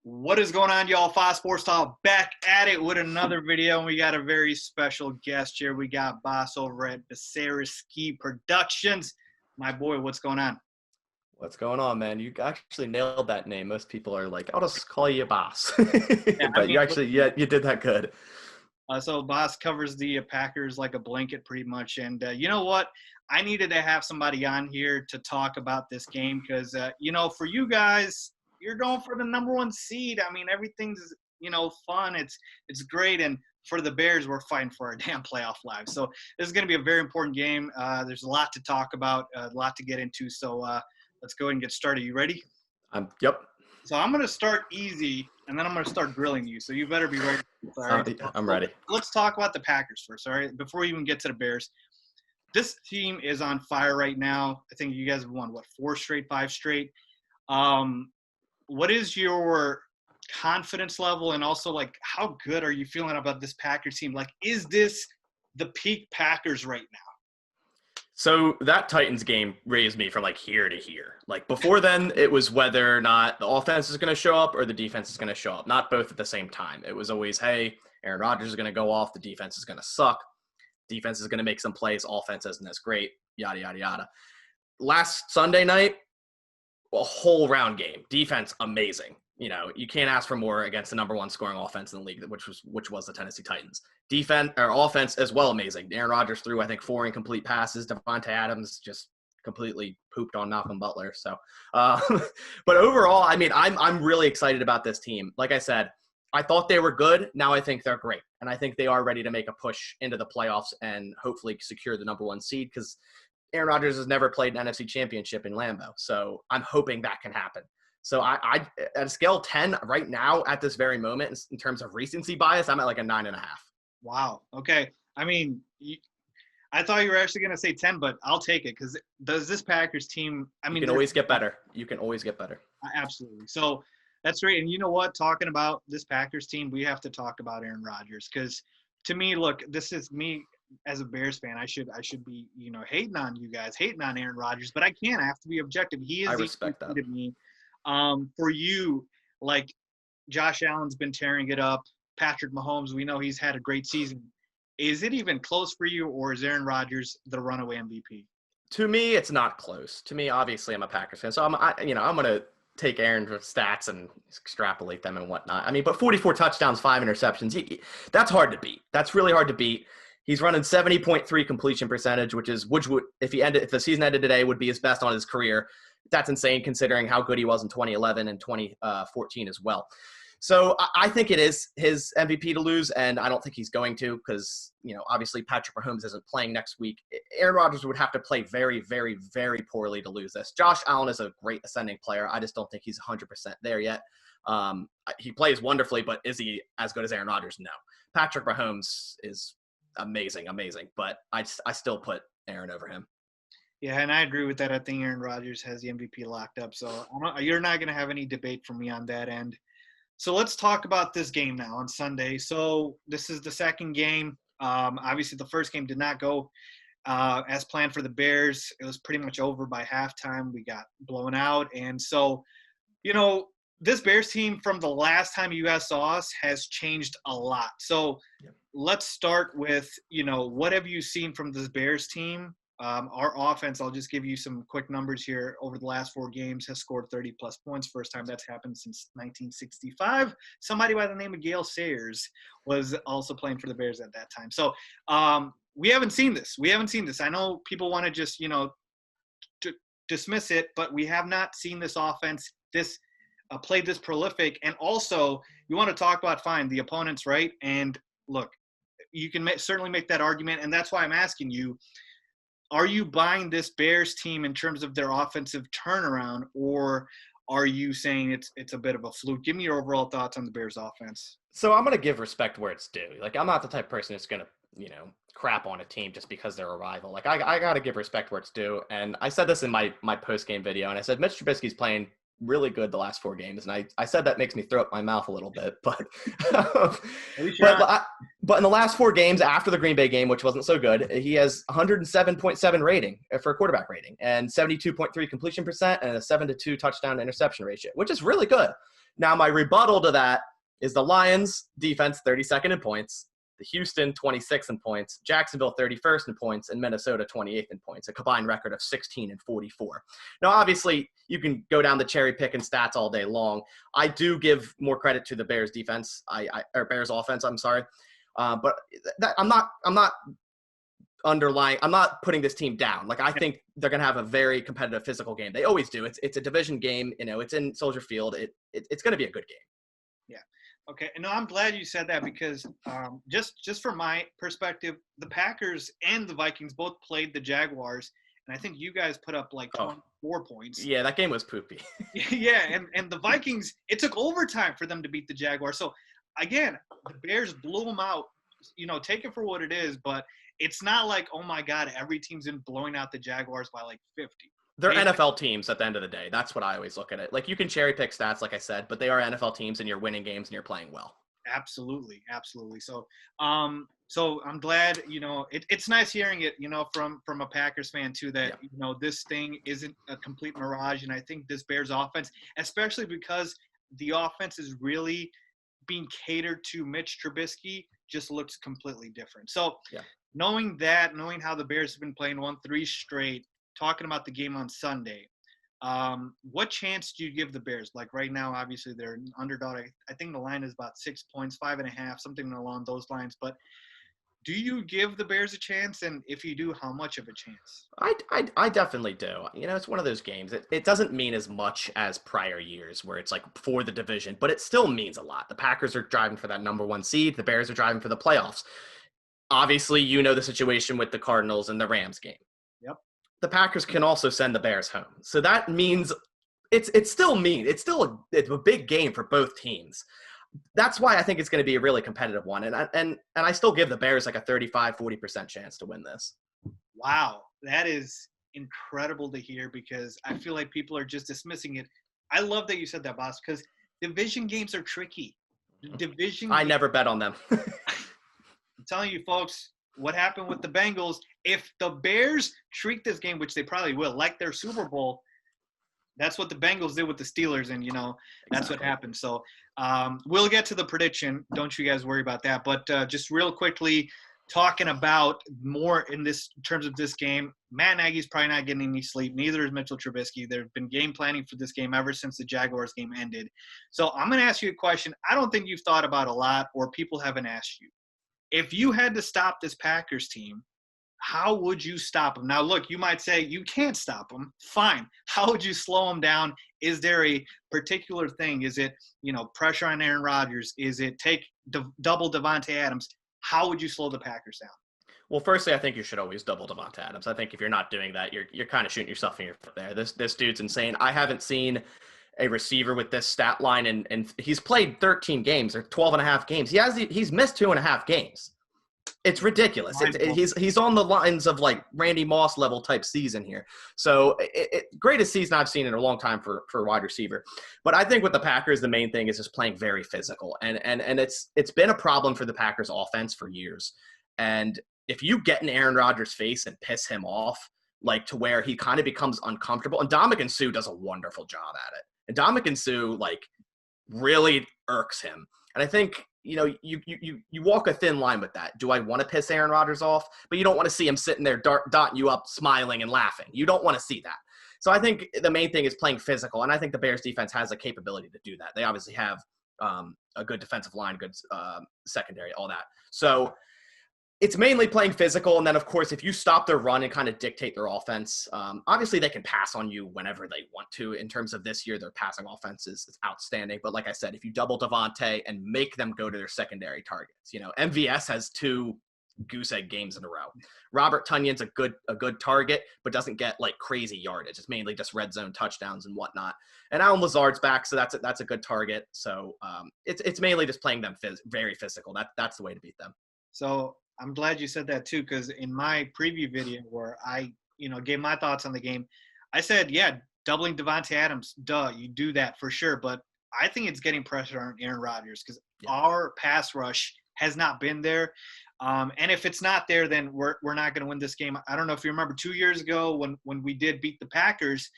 What is going on, y'all? FaizSportsTalk back at it with another video, and we got a very special guest here. We got Boss over at Ski Productions. My boy, what's going on? What's going on, man? You actually nailed that name. Most people are like, I'll just call you Boss. Yeah, But you did that good. So Boss covers the Packers like a blanket pretty much. And you know what? I needed to have somebody on here to talk about this game because, for you guys, you're going for the number one seed. I mean, everything's, fun. It's great. And for the Bears, we're fighting for our damn playoff lives. So this is going to be a very important game. There's a lot to talk about, a lot to get into. So let's go ahead and get started. You ready? Yep. So I'm going to start easy, and then I'm going to start grilling you. So you better be ready. All right? I'm ready. Let's talk about the Packers first, all right, before we even get to the Bears. This team is on fire right now. I think you guys have won, 4 straight, 5 straight. What is your confidence level, and also, how good are you feeling about this Packers team? Is this the peak Packers right now? So that Titans game raised me from here to here. Before then, it was whether or not the offense is going to show up or the defense is going to show up. Not both at the same time. It was always, hey, Aaron Rodgers is going to go off. The defense is going to suck. Defense is going to make some plays. Offense isn't as great. Yada, yada, yada. Last Sunday night, a whole round game. Defense, amazing. You can't ask for more against the number one scoring offense in the league, which was the Tennessee Titans. Offense as well, amazing. Aaron Rodgers threw, I think, 4 incomplete passes. Devontae Adams just completely pooped on Malcolm Butler. So, but overall, I mean, I'm really excited about this team. Like I said, I thought they were good. Now I think they're great, and I think they are ready to make a push into the playoffs and hopefully secure the number one seed because Aaron Rodgers has never played an NFC Championship in Lambeau. So I'm hoping that can happen. So I at a scale of 10 right now at this very moment, in terms of recency bias, I'm at a 9.5. Wow. Okay. I mean, I thought you were actually going to say 10, but I'll take it because does this Packers team – you can always get better. You can always get better. Absolutely. So that's great. And you know what? Talking about this Packers team, we have to talk about Aaron Rodgers because to me, look, this is me as a Bears fan. I should be, hating on you guys, hating on Aaron Rodgers, but I can't. I have to be objective. He is I respect that. To me. For you, Josh Allen's been tearing it up. Patrick Mahomes, we know he's had a great season. Is it even close for you, or is Aaron Rodgers the runaway MVP? To me, it's not close. To me, obviously, I'm a Packers fan, so I'm going to take Aaron's stats and extrapolate them and whatnot. I mean, but 44 touchdowns, 5 interceptions, that's hard to beat. That's really hard to beat. He's running 70.3 completion percentage, which would, if the season ended today, would be his best on his career. That's insane considering how good he was in 2011 and 2014 as well. So I think it is his MVP to lose, and I don't think he's going to because, obviously Patrick Mahomes isn't playing next week. Aaron Rodgers would have to play very, very, very poorly to lose this. Josh Allen is a great ascending player. I just don't think he's 100% there yet. He plays wonderfully, but is he as good as Aaron Rodgers? No. Patrick Mahomes is amazing, but I still put Aaron over him. Yeah, and I agree with that. I think Aaron Rodgers has the MVP locked up. So you're not going to have any debate from me on that end. So let's talk about this game now on Sunday. So this is the second game. Obviously, the first game did not go as planned for the Bears. It was pretty much over by halftime. We got blown out. And so, this Bears team from the last time you guys saw us has changed a lot. So Let's start with, what have you seen from this Bears team? Our offense, I'll just give you some quick numbers here. Over the last 4 games has scored 30-plus points. First time that's happened since 1965. Somebody by the name of Gale Sayers was also playing for the Bears at that time. So we haven't seen this. I know people want to just, dismiss it, but we have not seen this offense played this prolific. And also, you want to talk about, fine, the opponents, right? And look, you can certainly make that argument, and that's why I'm asking you, are you buying this Bears team in terms of their offensive turnaround, or are you saying it's a bit of a fluke? Give me your overall thoughts on the Bears offense. So I'm going to give respect where it's due. I'm not the type of person that's going to, crap on a team just because they're a rival. I got to give respect where it's due. And I said this in my post-game video, and I said Mitch Trubisky's playing really good the last 4 games. And I said that makes me throw up my mouth a little bit, but but in the last 4 games after the Green Bay game, which wasn't so good, he has 107.7 rating for a quarterback rating and 72.3 completion percent and a 7-to-2 touchdown to interception ratio, which is really good. Now, my rebuttal to that is the Lions defense 32nd in points, the Houston 26th in points, Jacksonville 31st in points, and Minnesota 28th in points, a combined record of 16 and 44. Now, obviously, you can go down the cherry picking stats all day long. I do give more credit to the Bears defense, or Bears offense. I'm sorry, but I'm not putting this team down. Like, I think they're going to have a very competitive physical game. They always do. It's a division game. It's in Soldier Field. It's going to be a good game. Yeah. Okay. No, I'm glad you said that because just from my perspective, the Packers and the Vikings both played the Jaguars, and I think you guys put up like 24 points. Yeah, that game was poopy. Yeah, and the Vikings, it took overtime for them to beat the Jaguars. So, again, the Bears blew them out. Take it for what it is, but it's not like, oh, my God, every team's in blowing out the Jaguars by like 50. They're NFL teams at the end of the day. That's what I always look at it. Like, you can cherry pick stats, like I said, but they are NFL teams, and you're winning games and you're playing well. Absolutely. So, I'm glad, it's nice hearing it, from a Packers fan too, that, this thing isn't a complete mirage. And I think this Bears offense, especially because the offense is really being catered to Mitch Trubisky, just looks completely different. So knowing how the Bears have been playing 1-3 straight, talking about the game on Sunday, what chance do you give the Bears? Like right now, obviously they're an underdog. I think the line is about 6 points, 5.5, something along those lines. But do you give the Bears a chance? And if you do, how much of a chance? I definitely do. It's one of those games. It doesn't mean as much as prior years where it's like for the division, but it still means a lot. The Packers are driving for that number 1 seed. The Bears are driving for the playoffs. Obviously, the situation with the Cardinals and the Rams game. Yep. The Packers can also send the Bears home. So that means it's still a big game for both teams. That's why I think it's going to be a really competitive one. And I still give the Bears like a 35-40% chance to win this. Wow. That is incredible to hear because I feel like people are just dismissing it. I love that you said that, boss, because division games are tricky. I never bet on them. I'm telling you, folks, what happened with the Bengals, if the Bears treat this game, which they probably will, like their Super Bowl, that's what the Bengals did with the Steelers, and, that's what happened. So we'll get to the prediction. Don't you guys worry about that. But just real quickly, talking about more in terms of this game, Matt Nagy's probably not getting any sleep. Neither is Mitchell Trubisky. They've been game planning for this game ever since the Jaguars game ended. So I'm going to ask you a question I don't think you've thought about a lot or people haven't asked you. If you had to stop this Packers team, how would you stop them? Now, look, you might say you can't stop them. Fine. How would you slow them down? Is there a particular thing? Is it, pressure on Aaron Rodgers? Is it take double Devontae Adams? How would you slow the Packers down? Well, firstly, I think you should always double Devontae Adams. I think if you're not doing that, you're kind of shooting yourself in your foot there. This dude's insane. I haven't seen a receiver with this stat line, and he's played 13 games or 12 and a half games. He's missed 2.5 games. It's ridiculous. He's on the lines of like Randy Moss level type season here. So greatest season I've seen in a long time for a wide receiver. But I think with the Packers, the main thing is just playing very physical. And it's been a problem for the Packers offense for years. And if you get in Aaron Rodgers' face and piss him off, like to where he kind of becomes uncomfortable, and Ndamukong Suh does a wonderful job at it. And Ndamukong Suh like really irks him. And I think, you walk a thin line with that. Do I want to piss Aaron Rodgers off? But you don't want to see him sitting there dotting you up, smiling and laughing. You don't want to see that. So I think the main thing is playing physical, and I think the Bears defense has the capability to do that. They obviously have a good defensive line, good secondary, all that. So it's mainly playing physical, and then, of course, if you stop their run and kind of dictate their offense, obviously they can pass on you whenever they want to. In terms of this year, their passing offense is outstanding. But like I said, if you double Devontae and make them go to their secondary targets, MVS has 2 goose egg games in a row. Robert Tunyon's a good target, but doesn't get like crazy yardage. It's mainly just red zone touchdowns and whatnot. And Allen Lazard's back, so that's a good target. So it's mainly just playing them very physical. That's the way to beat them. So I'm glad you said that too, because in my preview video where I, gave my thoughts on the game, I said, yeah, doubling Devontae Adams, you do that for sure. But I think it's getting pressure on Aaron Rodgers because our pass rush has not been there. And if it's not there, then we're not going to win this game. I don't know if you remember 2 years ago when we did beat the Packers,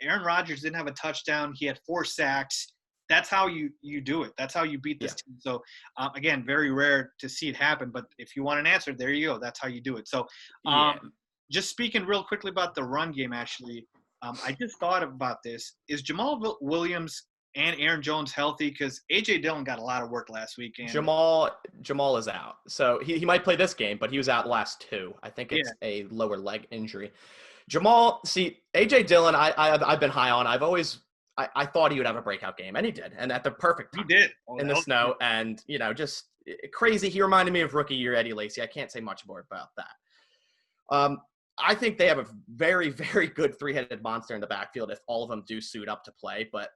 Aaron Rodgers didn't have a touchdown. He had 4 sacks. that's how you do it. That's how you beat this Yeah. team. So again, very rare to see it happen. But if you want an answer, there you go. That's how you do it. So Yeah. just speaking real quickly about the run game, actually, I just thought about this. Is Jamal Williams and Aaron Jones healthy? Because A.J. Dillon got a lot of work last week. And Jamal is out. So he might play this game, but he was out the last two. I think yeah, it's a lower leg injury. Jamal, see, A.J. Dillon, I've been high on. I thought he would have a breakout game, and he did, and at the perfect he time did. Oh, in that the was snow, and just crazy. He reminded me of rookie year Eddie Lacy. I can't say much more about that. I think they have a very, very good three-headed monster in the backfield if all of them do suit up to play. But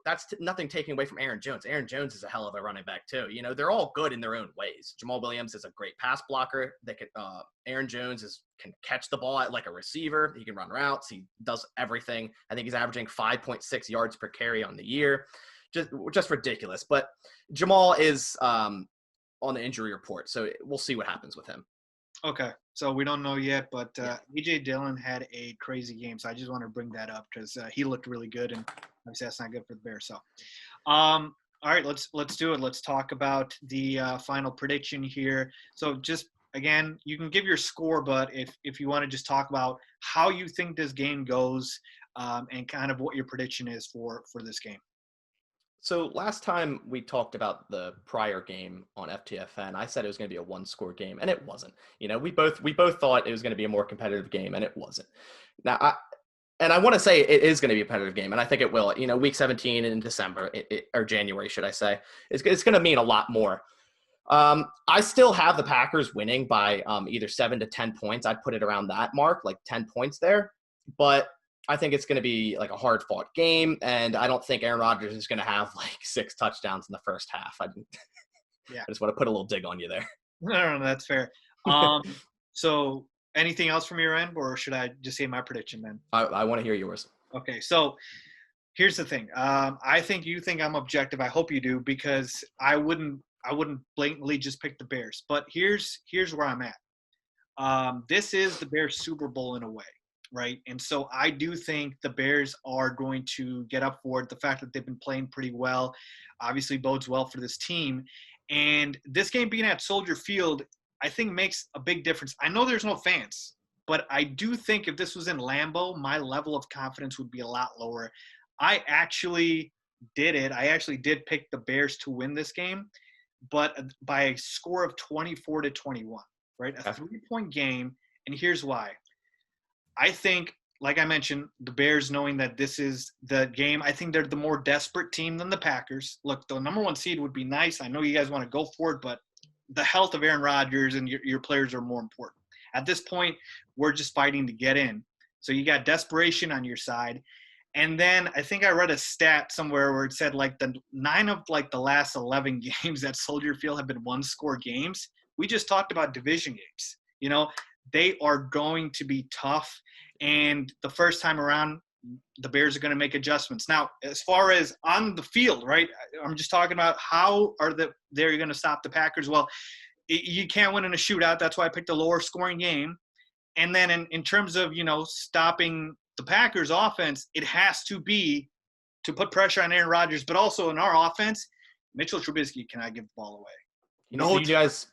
that's nothing taking away from Aaron Jones. Aaron Jones is a hell of a running back too. They're all good in their own ways. Jamal Williams is a great pass blocker. Aaron Jones can catch the ball like a receiver. He can run routes. He does everything. I think he's averaging 5.6 yards per carry on the year. Just ridiculous. But Jamal is on the injury report, so we'll see what happens with him. Okay, so we don't know yet, but A.J. Dillon had a crazy game, so I just want to bring that up because he looked really good, and obviously that's not good for the Bears. So, all right, let's do it. Let's talk about the final prediction here. So, just again, you can give your score, but if you want to just talk about how you think this game goes and kind of what your prediction is for this game. So last time we talked about the prior game on FTFN, I said it was going to be a one-score game, and it wasn't. We both thought it was going to be a more competitive game, and it wasn't. Now, I want to say it is going to be a competitive game, and I think it will. Week 17 in December, or January, should I say, it's going to mean a lot more. I still have the Packers winning by either 7 to 10 points. I'd put it around that mark, like 10 points there, but I think it's going to be like a hard-fought game, and I don't think Aaron Rodgers is going to have like 6 touchdowns in the first half. I just want to put a little dig on you there. No, that's fair. So anything else from your end, or should I just say my prediction then? I want to hear yours. Okay, so here's the thing. I think you think I'm objective. I hope you do, because I wouldn't blatantly just pick the Bears. But here's where I'm at. This is the Bears Super Bowl in a way. Right. And so I do think the Bears are going to get up for it. The fact that they've been playing pretty well obviously bodes well for this team. And this game being at Soldier Field, I think makes a big difference. I know there's no fans, but I do think if this was in Lambeau, my level of confidence would be a lot lower. I actually did it. I actually did pick the Bears to win this game, but by a score of 24-21, right? A 3-point game. And here's why. I think, like I mentioned, the Bears, knowing that this is the game, I think they're the more desperate team than the Packers. Look, the number 1 seed would be nice. I know you guys want to go for it, but the health of Aaron Rodgers and your players are more important. At this point, we're just fighting to get in. So you got desperation on your side. And then I think I read a stat somewhere where it said like the 9 of like the last 11 games at Soldier Field have been one-score games. We just talked about division games. They are going to be tough, and the first time around, the Bears are going to make adjustments. Now, as far as on the field, right, I'm just talking about how they're going to stop the Packers. Well, you can't win in a shootout. That's why I picked a lower-scoring game. And then in terms of, stopping the Packers' offense, it has to be to put pressure on Aaron Rodgers, but also in our offense, Mitchell Trubisky cannot give the ball away. You guys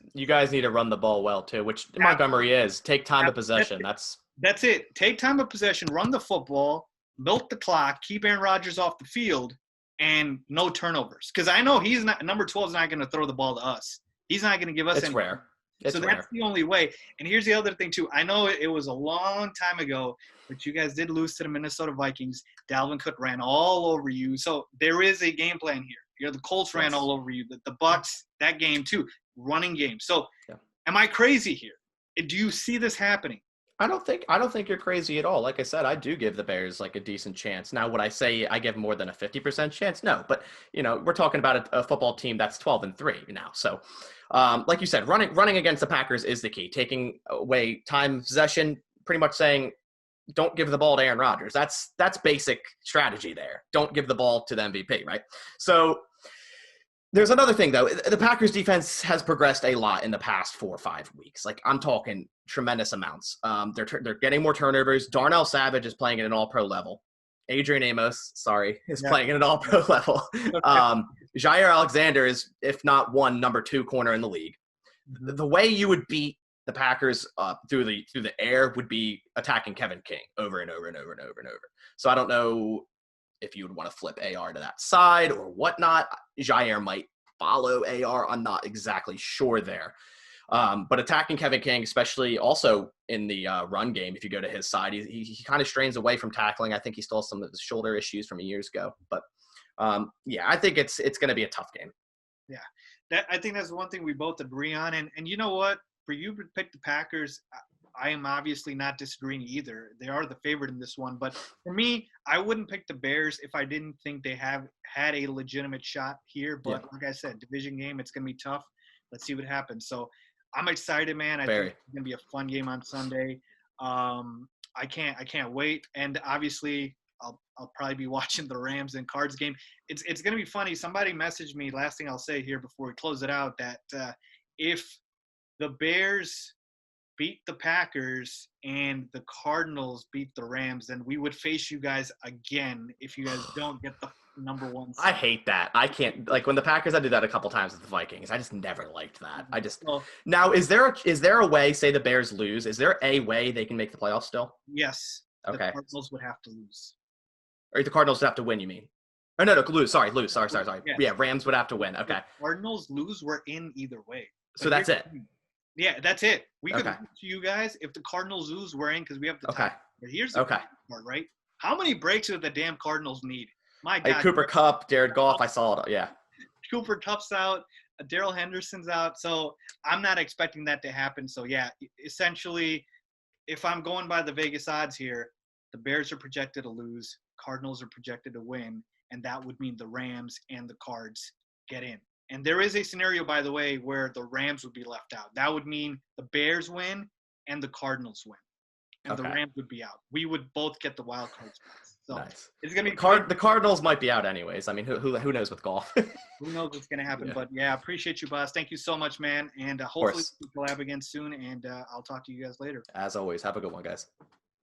need to run the ball well too, which Montgomery is. Take time of possession. That's it. Take time of possession, run the football, milk the clock, keep Aaron Rodgers off the field, and no turnovers. Because I know he's not number 12 is not going to throw the ball to us. He's not going to give us any. Rare. It's rare. That's the only way. And here's the other thing too. I know it was a long time ago, but you guys did lose to the Minnesota Vikings. Dalvin Cook ran all over you. So there is a game plan here. The Colts ran all over you. The Bucks, that game too, running game. So am I crazy here? Do you see this happening? I don't think you're crazy at all. Like I said, I do give the Bears like a decent chance. Now, would I say I give more than a 50% chance? No, but we're talking about a football team that's 12-3 now. So, like you said, running against the Packers is the key. Taking away time possession, pretty much saying, don't give the ball to Aaron Rodgers. That's basic strategy there. Don't give the ball to the MVP, right? So there's another thing, though. The Packers defense has progressed a lot in the past 4 or 5 weeks. Like, I'm talking tremendous amounts. They're getting more turnovers. Darnell Savage is playing at an all-pro level. Adrian Amos, sorry, is Yeah. playing at an all-pro level. Jair Alexander is, if not number 2 corner in the league. Mhm. The way you would beat the Packers through the air would be attacking Kevin King over and over and over and over and over. So I don't know if you would want to flip AR to that side or whatnot. Jair might follow AR. I'm not exactly sure there. But attacking Kevin King, especially also in the run game, if you go to his side, he kind of strains away from tackling. I think he still has some of the shoulder issues from years ago. But yeah, I think it's going to be a tough game. Yeah, I think that's one thing we both agree on. And you know what? For you to pick the Packers, I am obviously not disagreeing either. They are the favorite in this one. But for me, I wouldn't pick the Bears if I didn't think they have had a legitimate shot here. But like I said, division game, it's going to be tough. Let's see what happens. So I'm excited, man. I think it's going to be a fun game on Sunday. I can't wait. And obviously, I'll probably be watching the Rams and Cards game. It's going to be funny. Somebody messaged me, last thing I'll say here before we close it out, that if the Bears beat the Packers and the Cardinals beat the Rams, then we would face you guys again if you guys don't get the number 1 seed. I hate that. I can't, like, when the Packers, I did that a couple times with the Vikings. I just never liked that. Now, is there a way, say the Bears lose, is there a way they can make the playoffs still? Yes. Okay. The Cardinals would have to lose. Or the Cardinals would have to win, you mean? Oh, no, lose. Sorry. Yeah, Rams would have to win. Okay. If Cardinals lose, we're in either way. So that's it. Yeah, that's it. We could lose to you guys. If the Cardinals lose, we're in because we have the tie. But here's the part, right? How many breaks do the damn Cardinals need? My God. Cooper Kupp, Jared Goff, I saw it. Yeah. Cooper Kupp's out. Darrell Henderson's out. So I'm not expecting that to happen. So, yeah, essentially, if I'm going by the Vegas odds here, the Bears are projected to lose. Cardinals are projected to win. And that would mean the Rams and the Cards get in. And there is a scenario, by the way, where the Rams would be left out. That would mean the Bears win and the Cardinals win. And the Rams would be out. We would both get the wild card spots. So nice. It's going to be the Cardinals might be out anyways. I mean, who knows with golf? Who knows what's going to happen. Yeah. But, yeah, appreciate you, boss. Thank you so much, man. And hopefully we'll collab again soon. And I'll talk to you guys later. As always, have a good one, guys.